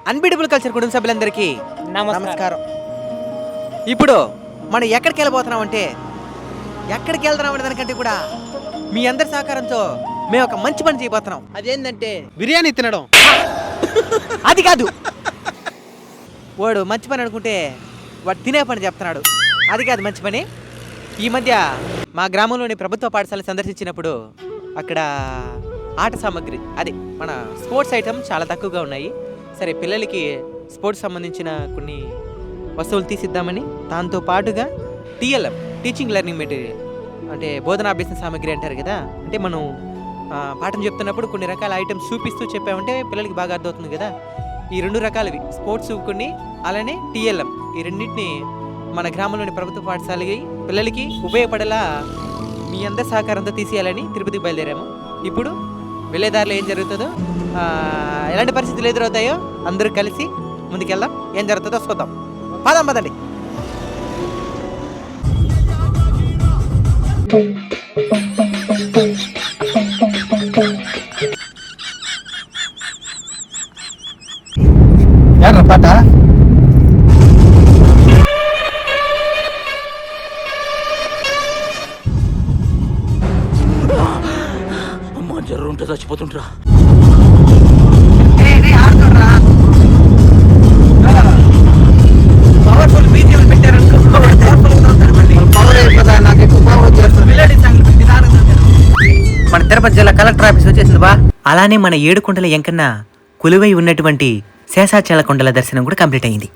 Unbeatable culture కుటుంబ సభ్యులందరికీ నమస్కారం. ఇప్పుడు మనం ఎక్కడికి వెళ్ళబోతున్నాం అంటే ఎక్కడికి వెళ్తున్నాం అనే దానికంటే కూడా మీ అందరి సహకారంతో మేము ఒక మంచి పని చేయబోతున్నాం. అదేంటంటే బిర్యానీ తినడం. అది కాదు, వాడు మంచి పని అనుకుంటే వాడు తినే పని చెప్తున్నాడు. అది కాదు మంచి పని. ఈ మధ్య మా గ్రామంలోని ప్రభుత్వ పాఠశాల సందర్శించినప్పుడు అక్కడ ఆట సామాగ్రి, అది మన స్పోర్ట్స్ ఐటమ్ చాలా తక్కువగా ఉన్నాయి. సరే, పిల్లలకి స్పోర్ట్స్ సంబంధించిన కొన్ని వస్తువులు తీసిద్దామని, దాంతో పాటుగా టీఎల్ఎం, టీచింగ్ లెర్నింగ్ మెటీరియల్, అంటే బోధనాభ్యసన సామాగ్రి అంటారు కదా, అంటే మనం పాఠం చెప్తున్నప్పుడు కొన్ని రకాల ఐటమ్స్ చూపిస్తూ చెప్పామంటే పిల్లలకి బాగా అర్థమవుతుంది కదా. ఈ రెండు రకాలవి స్పోర్ట్స్ కొన్ని, అలానే టీఎల్ఎం, ఈ రెండింటిని మన గ్రామంలోని ప్రభుత్వ పాఠశాలకి పిల్లలకి ఉపయోగపడేలా మీ అందరి సహకారంతో తీసేయాలని తిరుపతికి బయలుదేరాము. ఇప్పుడు వెళ్ళేదారిలో ఏం జరుగుతుందో, ఎలాంటి పరిస్థితులు ఎదురవుతాయో అందరూ కలిసి ముందుకెళ్దాం. ఏం జరుగుతుందో చూద్దాం. పదండి. పాట అమ్మా, జ్వరం ఉంటే చచ్చిపోతుంటరా. పవర్ఫుల్ బీజిఎం పెట్టారనుకో, మన తిరుపతి జిల్లా కలెక్టర్ ఆఫీస్ వచ్చేసింది బా. అలానే మన ఏడుకొండల ఎంకన్న కొలువై ఉన్నటువంటి శేషాచల కొండల దర్శనం కూడా కంప్లీట్ అయింది.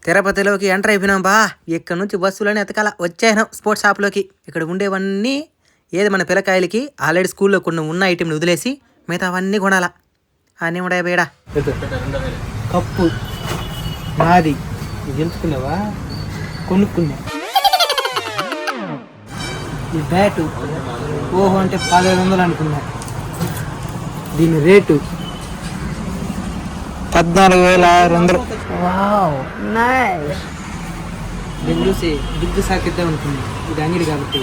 తిరుపతిలోకి ఎంటర్ అయిపోయినాం బా. ఇక్కడ నుంచి బస్సులోనే ఎతకాల వచ్చేసినాం స్పోర్ట్స్ షాప్లోకి. ఇక్కడ ఉండేవన్నీ ఏది మన పిల్లకాయలకి ఆల్రెడీ స్కూల్లో కొన్ని ఉన్న ఐటెంని వదిలేసి మిగతా అవన్నీ కొనాలా. అన్నీ ఉండే బేడా. కప్పు నాది ఎంచుకున్నావా? కొనుక్కున్నా. ఈ బ్యాటు ఓహో అంటే 1500 అనుకున్నా. దీని రేటు 14,600. దీన్ని చూసి దిగ్గు సాకిద్దాం అనుకున్నా. ఇది అంగిడి కాబట్టి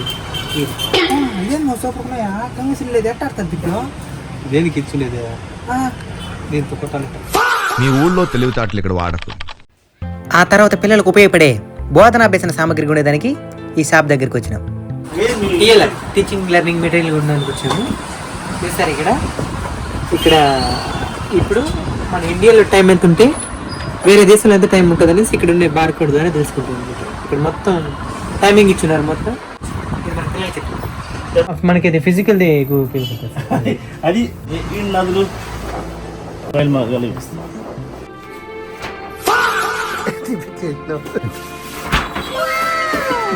ఇదేం మోసపోకున్నాయా? కమిషన్ లేదు, ఎట్ట ఆడుతుంది దిగ్గు? దేనికి ఇచ్చులేదే దీంతో కొట్టాలంట. మీ ఊళ్ళో తెలివితేటలు ఇక్కడ వాడకు. ఆ తర్వాత పిల్లలకు ఉపయోగపడే బోధనాభ్యసన సామాగ్రి ఉండేదానికి ఈ షాప్ దగ్గరికి వచ్చినాం. టీచింగ్ లెర్నింగ్ మెటీరియల్ ఉండడానికి వచ్చాము. చూస్తారు ఇక్కడ ఇప్పుడు మన ఇండియాలో టైం ఎంత ఉంటే వేరే దేశంలో ఎంత టైం ఉంటుంది అనేసి ఇక్కడ ఉండే బార్ కోడ్ ద్వారా తెలుసుకుంటుంది. ఇక్కడ మొత్తం టైమింగ్ ఇచ్చున్నారు. మొత్తం మనకి అది ఫిజికల్ది ఎక్కువ ఉపయోగపడుతుంది. అది నదులు రైలు మార్గాలు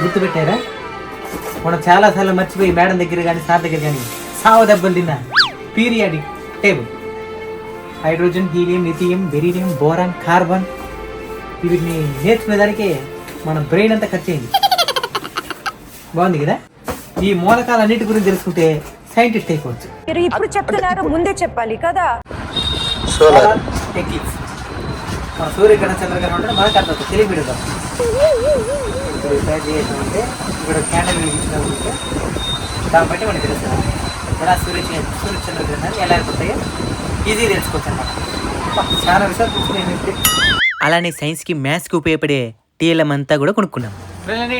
గుర్తుపెట్టారా? మనం చాలా సార్లు మర్చిపోయి మేడం దగ్గర కానీ సార్ దగ్గర కానీ సావ దెబ్బలు తిన్నా periodic table, hydrogen, helium, lithium, beryllium, boron, carbon, వీటిని నేర్చుకునేదానికి మన బ్రెయిన్ అంతా ఖర్చు అయింది. బాగుంది కదా? ఈ మూలకాలన్నిటి గురించి తెలుసుకుంటే సైంటిస్ట్ అయిపోవచ్చు. ఇప్పుడు చెప్తున్నారు, ముందే చెప్పాలి కదా. సోలార్ ఎక్లిప్స్, మన సూర్యగ్రహణం చంద్రగ్రహణం అంటే మనకు అర్థం తెలియబెడదాం. ఇప్పుడు తయారు చేయాలంటే ఇక్కడ క్యాండిల్ వెలిగించినప్పుడు దాన్ని బట్టి మనకి తెలుస్తుంది ఎలా సూర్య చంద్రగ్రహణాలు ఎలా ఏర్పడతాయో ఈజీ తెలుసుకోవచ్చు అన్నమాట. చాలా విషయాలు చూసుకునే. అలానే సైన్స్కి మ్యాథ్స్కి ఉపయోగపడే టీఎల్ఎం అంతా కూడా కొనుక్కున్నాం. చూడండి,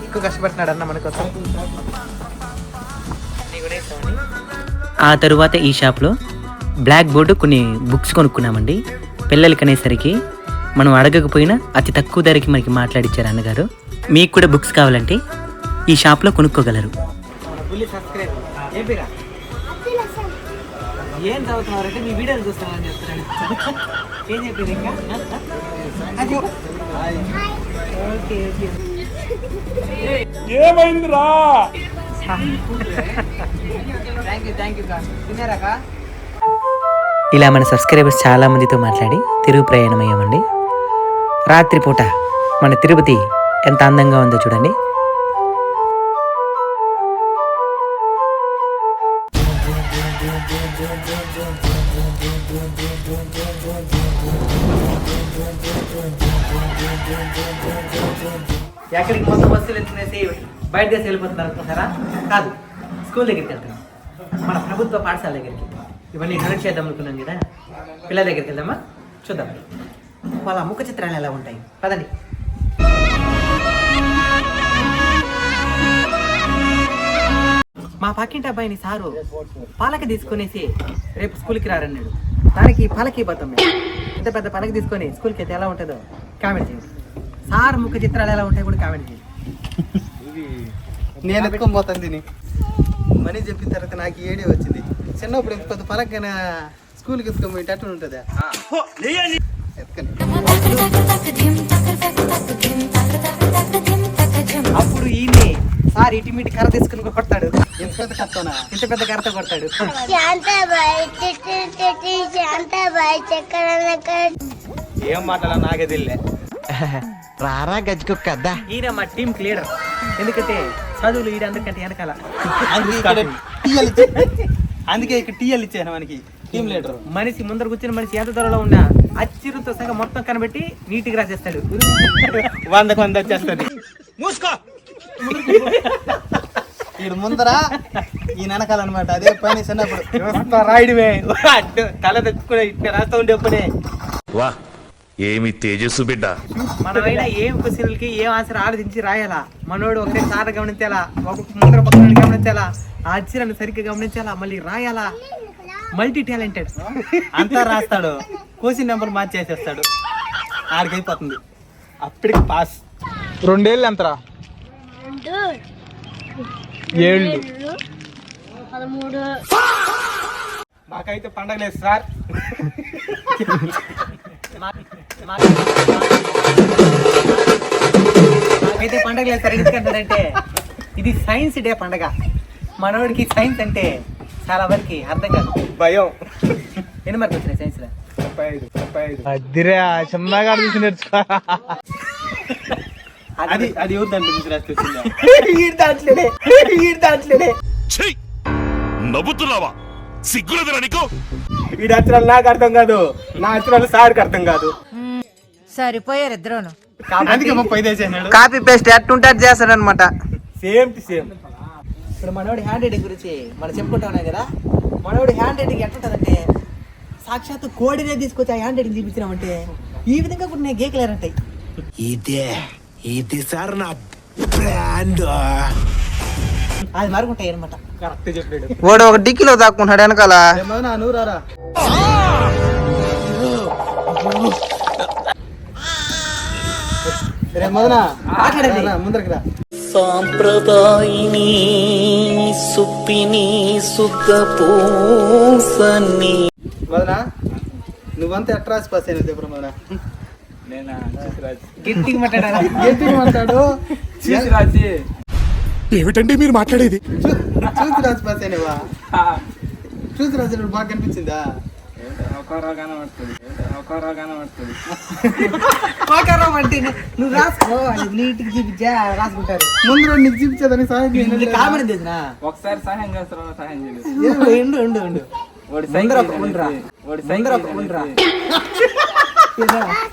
ఎక్కువ కష్టపడుతున్నాడు అన్న మన కోసం. ఆ తరువాత ఈ షాప్లో బ్లాక్ బోర్డు కొన్ని బుక్స్ కొనుక్కున్నామండి. పిల్లలకి అనేసరికి మనం అడగకపోయినా అతి తక్కువ ధరకి మనకి మాట్లాడిచ్చారు అన్నగారు. మీకు కూడా బుక్స్ కావాలంటే ఈ షాప్లో కొనుక్కోగలరు. ఏం చదువుతున్నారంటే మీ వీడియోలు చూస్తామని చెప్తున్నాను. ఏం చెప్పారు ఇంకా? ఏమైందిరా? ఇలా మన సబ్స్క్రైబర్స్ చాలా మందితో మాట్లాడి తిరుగు ప్రయాణం అయ్యామండి. రాత్రిపూట మన తిరుపతి ఎంత అందంగా ఉందో చూడండి. ఎక్కడికి మొత్తం బస్సులు ఎత్తుకునేసి బయట దేశం వెళ్ళిపోతున్నారు అనుకుంటారా? కాదు, స్కూల్ దగ్గరికి వెళ్తున్నాం, మన ప్రభుత్వ పాఠశాల దగ్గరికి. ఇవన్నీ డొనేట్ చేద్దాం అనుకున్నాం కదా, పిల్లల దగ్గరికి వెళ్దామా? చూద్దాం వాళ్ళ ముఖ చిత్రాలు ఎలా ఉంటాయి. పదండి. మా పక్కింటి అబ్బాయిని సారు పాలక తీసుకునేసి రేపు స్కూల్కి రారన్నాడు. దానికి పాలకి పోతాం మేము. ఇంత పెద్ద పలక తీసుకొని స్కూల్కి అయితే ఎలా ఉంటుందో కామెంట్ చేయండి. సార్ ముఖ చిత్రాలు ఎలా ఉంటాయి కూడా కామెంట్ చేయండి. నేను ఎత్తుకొని పోతాను దీన్ని. మనీ చెప్పిన తర్వాత నాకు ఏడే వచ్చింది. చిన్నప్పుడు ఇంత పెద్ద పలకైనా స్కూల్కి ఎత్తుకొని పోయేటట్టు ఉంటుందా? ఎత్తుకొని అప్పుడు ఈయన్ని సార్ ఇటుమిటి కర్ర తీసుకుని కొడతాడు. ఇంత పెద్ద కత్తనా? ఇంత పెద్ద కర్రతో కొడతాడు. ఏం మాటలా నాకే తెలియలే. రారా గజ్జుకుక్క కదా. ఈయన మా టీం లీడర్. ఎందుకంటే చదువులు ఈడ అందరికంటే వెనకాల. అందుకే ఇక్కడ టీఎల్ ఇచ్చాను మనకి టీం లీడర్. మనిషి ముందర కూర్చున్న మనిషి ఎంత దూరంలో ఉన్నా అచ్చిరుతో సగం మొత్తం కనబెట్టి నీట్గా రాసేస్తాడు. 100కి 100 వచ్చేస్తుంది. వీడు ముందర ఈ వెనకాలన్నమాట. అదే పని చిన్నప్పుడు రాయడమే తల తెచ్చుకునే ఇట్లా రాస్తూ ఉండే పనే. వా ఏమి తేజస్సు బిడ్డ. మనమైనా ఏం క్వశ్చన్లకి ఏం ఆన్సర్ ఆలోచించి రాయాలా. మనోడు ఒకసారి గమనించాలా, ఒక ముందర పక్కన గమనించాలా, ఆ అక్షరాన్ని సరిగ్గా గమనించాలా, మళ్ళీ రాయాలా. Multi talented. అంతా రాస్తాడు, క్వశ్చన్ నెంబర్ మార్చేసేస్తాడు. ఆడికైపోతుంది. అప్పటికి పాస్. 2 ఏళ్ళు ఎంతరా? 7 మాకైతే పండగ లేదు సార్. అయితే పండగ లేదు సార్. ఎందుకంటారంటే ఇది సైన్స్ డే పండగ. మనోడికి సైన్స్ అంటే చాలా వరకు అర్థం కాదు, భయం. ఎన్ని మార్కులు వచ్చినాయి సైన్స్ లో? 35. అదిరా చిన్నగా చూసి నేర్చుకో. అది అది ఎవరు దాంట్లో చూసి రాసి వచ్చిందా? దాంట్లోనే నవ్వుతున్నావా? సిగ్గులేదురా నీకు? వీడి అక్షరాలు నాకు అర్థం కాదు, నా అక్షరాలు సార్కి అర్థం కాదు. సరిపోయారు ఇద్దరును. అందుకే 35 వేసేసినాడు. కాపీ పేస్ట్ ఎట్టుంటే చేస్తాడు అనమాట. Same to same. ఇప్పుడు మనోడి హ్యాండ్ రైటింగ్ గురించి మనం చెప్పుకుంటా ఉన్నాం కదా. మనోడి హ్యాండ్ రైటింగ్ ఎట్లుంటుందంటే సాక్షాత్తు కోడినే తీసుకొచ్చి ఆ హ్యాండ్ రైటింగ్ చూపించినామంటే ఈ విధంగా కూడా నేను గేకలేరంటాయి. ఇది సార్ నా బ్రాండ్. అది మరుగుంటాయి అనమాట. కరెక్ట్ చెప్పాడు. వాడు ఒక డిక్కీలో దాక్కుంటాడు వెనకాల. నువ్వు రారా. రే మదనా ముందరికి రా. సాంప్రదాయిని సుప్పిని సుఖ పూసని. మదనా నువ్వంతా ఎట్రాసి పాస్ అయినా చెప్పు మదనా. గట్టిగా మాట్లాడాలి. గట్టిగా మాట్లాడు. రాసి ఏమిటండి మీరు మాట్లాడేది? చూసి రాసి పాస్ అయినవా? చూసి రాసినప్పుడు బాగా కనిపించిందా? అంటే నువ్వు రాసుకో, నీటికి చూపించా రాసుకుంటారు. ముందు నీకు చూపించేదానికి సహాయం కామెడీ తెచ్చినా ఒకసారి సహాయం చేస్తారా? సహాయం చేయలేదు. ఉండు ముందర ఒక ఉండరా.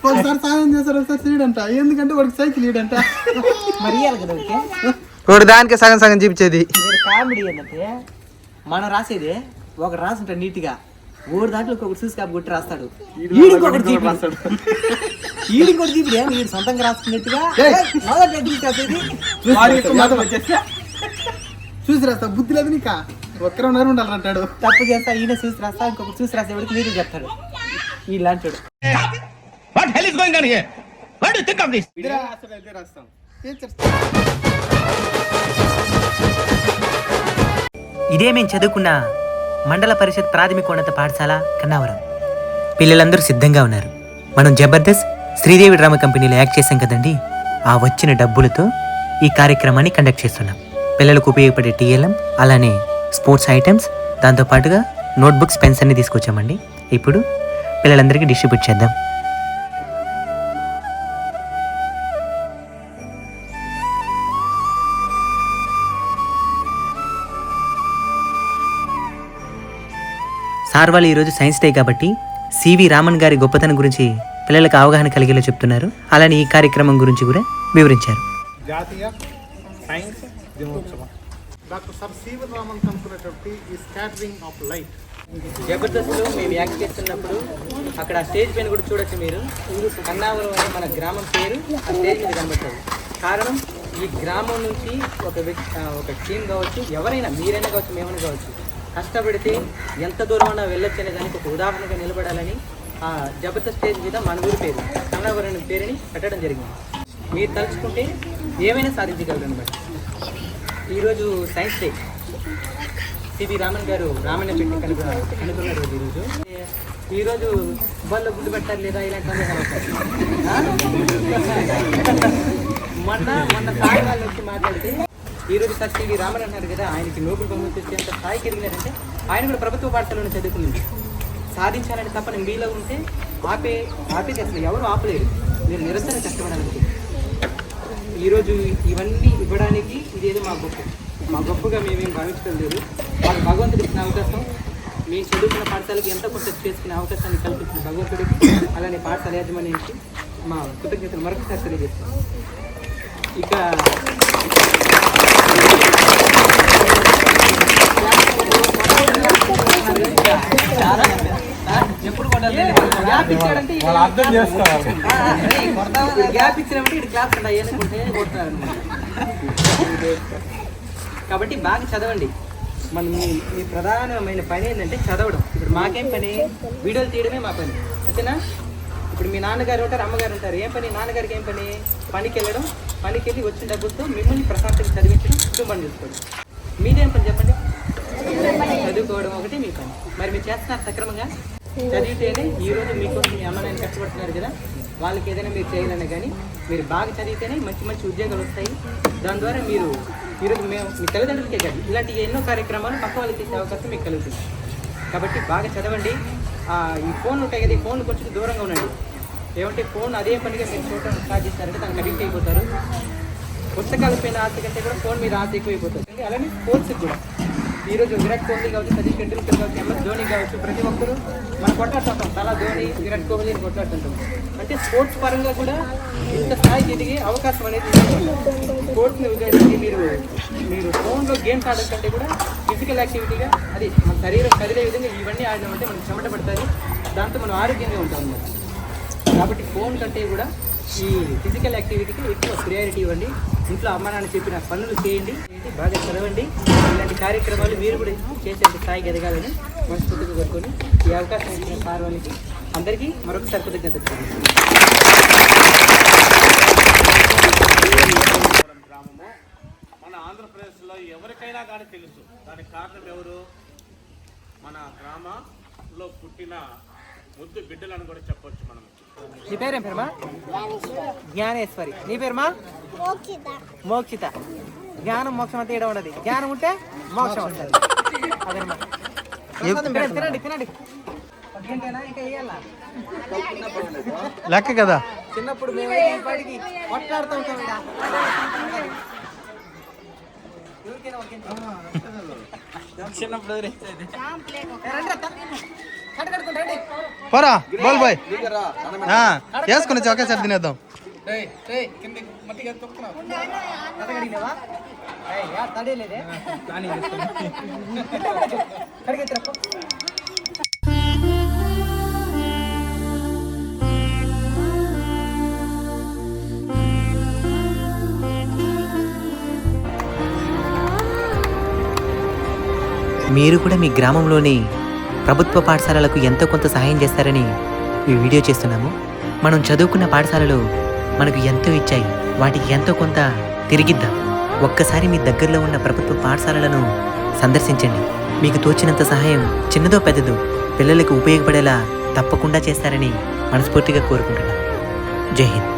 ఒకసారి సహాయం చేస్తారు, ఒకసారి చేయడంట. ఎందుకంటే వాడికి సైకిల్ ఇయ్యడంట. మరి ఇయ్యాలి కదా వాడు దానికి సగం సగం చూపించేది. కామెడీ ఏంటంటే మనం రాసేది ఒక రాసుంటాడు నీట్గా, ఓడి దాంట్లో ఒకటి చూసి కాపు కొట్టి రాస్తాడు. ఈడికి ఒకటి చూపి వీడు సొంతంగా రాసుకున్నట్టుగా చూసి రాస్తా. బుద్ధి లేదు నీకా? ఒక్కరున్నారు ఉండాలంటాడు. తప్పు చేస్తా ఈయన చూసి రాస్తా, ఇంకొకటి చూసి రాసేవాడికి నీరు చెప్తాడు. ఇలాంటాడు. ఇదే మేము చదువుకున్న మండల పరిషత్ ప్రాథమికోన్నత పాఠశాల కన్నావరం. పిల్లలందరూ సిద్ధంగా ఉన్నారు. మనం జబర్దస్త్ శ్రీదేవి డ్రామా కంపెనీలో యాక్ట్ చేసాం కదండి. ఆ వచ్చిన డబ్బులతో ఈ కార్యక్రమాన్ని కండక్ట్ చేస్తున్నాం. పిల్లలకు ఉపయోగపడే టీఎల్ఎం, అలానే స్పోర్ట్స్ ఐటమ్స్, దాంతోపాటుగా నోట్బుక్స్, పెన్స్ అన్ని తీసుకొచ్చామండి. ఇప్పుడు పిల్లలందరికీ డిస్ట్రిబ్యూట్ చేద్దాం. సార్ వాళ్ళు ఈరోజు సైన్స్ డే కాబట్టి సివి రామన్ గారి గొప్పతనం గురించి పిల్లలకు అవగాహన కలిగేలా చెప్తున్నారు. అలానే ఈ కార్యక్రమం గురించి కూడా వివరించారు. జాతీయ సైన్స్ దినోత్సవం. డాక్టర్ సర్ సివి రామన్ కనుక్కున్నటువంటి ఈ స్కాటరింగ్ ఆఫ్ లైట్. జబర్దస్త్లో మేము యాక్ట్ చేస్తున్నప్పుడు అక్కడ స్టేజ్ పైన కూడా చూడొచ్చు మీరు. కన్నావరం అనే మన గ్రామం పేరు ఆ స్టేజ్ మీద కనబడుతుంది. కారణం ఈ గ్రామం నుంచి ఒక టీం కావచ్చు, ఎవరైనా మీరైనా కావచ్చు, మేమైనా కావచ్చు, కష్టపడితే ఎంత దూరమైనా వెళ్ళొచ్చు అనే దానికి ఒక ఉదాహరణగా నిలబడాలని ఆ జబర్దస్త్ స్టేజ్ మీద మన ఊరి పేరు కన్నావరం అనే పేరుని పెట్టడం జరిగింది. మీరు తలుచుకుంటే ఏమైనా సాధించగలరు అనమాట. ఈరోజు సైన్స్ డే. సివి రామన్ గారు రామన్న పెట్టి కనుక్కున్న రోజు ఈరోజు బల్లో గుడ్డు పెట్టాలి లేదా ఇలాంటి మొన్న సాయి వాళ్ళు వచ్చి మాట్లాడితే ఈరోజు సార్ సివి రామన్ అన్నారు కదా, ఆయనకి నోబెల్ బహుమతి వచ్చేంత స్థాయికి ఎదిగినారంటే ఆయన కూడా ప్రభుత్వ పాఠశాలను చదువుకున్నది. సాధించాలని తప్పని మీలో ఉంటే ఆపేది అసలు ఎవరు ఆపలేరు. మీరు నిరంతరం కష్టపడాలి. ఈరోజు ఇవన్నీ ఇవ్వడానికి ఇదేదో మా గొప్పగా మేమేం భావించడం లేదు. మాకు భగవంతుడు ఇచ్చిన అవకాశం, మేము చదువుకున్న పాఠశాలకు ఎంత కొంత చేసుకునే అవకాశాన్ని కల్పించిన భగవంతుడికి, అలానే పాఠశాల యాజమాన్యానికి మా కృతజ్ఞతలు మరొకసారి తెలియజేస్తాం. ఇక ఎప్పుడు గ్యాప్ ఇచ్చాడంటే గ్యాప్ ఇచ్చినామంటే ఇటు క్లాస్ ఉంటాయి కొడతారు. కాబట్టి బాగా చదవండి. మీ ప్రధానమైన పని ఏంటంటే చదవడం. ఇప్పుడు మాకేం పని? వీడియోలు తీయడమే మా పని, అంతేనా? ఇప్పుడు మీ నాన్నగారు ఉంటారు, అమ్మగారు ఉంటారు. ఏం పని? నాన్నగారికి ఏం పని? పనికి వెళ్ళడం, పనికి వెళ్ళి వచ్చిన డబ్బులతో మిమ్మల్ని ప్రశాంతంగా చదివించడం, కుటుంబాన్ని చూసుకోవడం. మీదేం పని చెప్పండి? చదువుకోవడం ఒకటి మీ పని. మరి మీరు చేస్తున్నారు సక్రమంగా? చదివితేనే ఈరోజు మీకోసం మీ అమ్మ నాన్న కష్టపడుతున్నారు కదా, వాళ్ళకి ఏదైనా మీరు చేయాలన్నా కానీ మీరు బాగా చదివితేనే మంచి మంచి ఉద్యోగాలు వస్తాయి. దాని ద్వారా మీరు ఈరోజు మీ తల్లిదండ్రులకే కాదు, ఇలాంటి ఎన్నో కార్యక్రమాలు పక్క వాళ్ళకి చేసే అవకాశం మీకు కలుగుతుంది. కాబట్టి బాగా చదవండి. ఈ ఫోన్లు ఉంటాయి కదా, ఈ ఫోన్లు కొంచెం దూరంగా ఉండండి. ఏమంటే ఫోన్ అదే పనిగా మీరు చూడటం స్టార్ట్ చేస్తారంటే దానికి అడిక్ట్ అయిపోతారు. పుస్తకాల పైన ఆశ కంటే కూడా ఫోన్ మీద ఆశ ఎక్కువైపోతుంది. అలానే స్పోర్ట్స్కి కూడా ఈరోజు విరాట్ కోహ్లీ కావచ్చు, సచిన్ టెండూల్కర్ కావచ్చు, MS ధోని కావచ్చు, ప్రతి ఒక్కరు మనం కొట్లాడుతుంటాం. చాలా ధోని, విరాట్ కోహ్లీని కొట్లాడుతుంటాం. అంటే స్పోర్ట్స్ పరంగా కూడా ఇంత స్థాయికి ఎదిగే అవకాశం అనేది స్పోర్ట్స్ని ఉద్దేశించి మీరు ఫోన్లో గేమ్స్ ఆడడం కంటే కూడా ఫిజికల్ యాక్టివిటీగా అది మన శరీరం కదిలే విధంగా ఇవన్నీ ఆడినామంటే మనకు చెమట పడుతుంది. దాంతో మనం ఆరోగ్యంగా ఉంటాం అన్నమాట. కాబట్టి ఫోన్ కంటే కూడా ఈ ఫిజికల్ యాక్టివిటీకి ఎక్కువ ప్రియారిటీ ఇవ్వండి. ఇంట్లో అమ్మ నాన్న చెప్పిన పనులు చేయండి, బాగా చదవండి. ఇలాంటి కార్యక్రమాలు మీరు కూడా చేసేంత స్థాయికి ఎదగాలని మనస్ఫూర్తిగా కోరుకొని ఈ అవకాశం ఇచ్చిన సార్ వాళ్ళకి అందరికీ మరొకసారి కృతజ్ఞతలు తెలియజేస్తున్నాను. గ్రామము మన ఆంధ్రప్రదేశ్లో ఎవరికైనా కానీ తెలుసు. దానికి కారణం ఎవరు? మన గ్రామంలో పుట్టిన ముద్దు బిడ్డలను కూడా చెప్పొచ్చు మనం. నీ పేరేం పేరుమా? జ్ఞానేశ్వరి. నీ పేరుమా? మోక్షిత. జ్ఞానం మోక్షం అంతా ఏడా ఉండదు. జ్ఞానం ఉంటే మోక్షం వస్తుంది. అదనమాట. తినండి. ఇంకా వేయాలా లెక్క కదా. చిన్నప్పుడు మేము బయటికి కొట్లాడుతూ ఉంటాం. చిన్నప్పుడు పోరా బోల్ బాయ్ వేసుకుని ఒకేసారి తినేద్దాం. మీరు కూడా మీ గ్రామంలోని ప్రభుత్వ పాఠశాలలకు ఎంతో కొంత సహాయం చేస్తారని ఈ వీడియో చేస్తున్నాము. మనం చదువుకున్న పాఠశాలలు మనకు ఎంతో ఇచ్చాయి, వాటికి ఎంతో కొంత తిరిగిద్దాం. ఒక్కసారి మీ దగ్గరలో ఉన్న ప్రభుత్వ పాఠశాలలను సందర్శించండి. మీకు తోచినంత సహాయం చిన్నదో పెద్దదో పిల్లలకు ఉపయోగపడేలా తప్పకుండా చేస్తారని మనస్ఫూర్తిగా కోరుకుంటున్నాను. జై హింద్.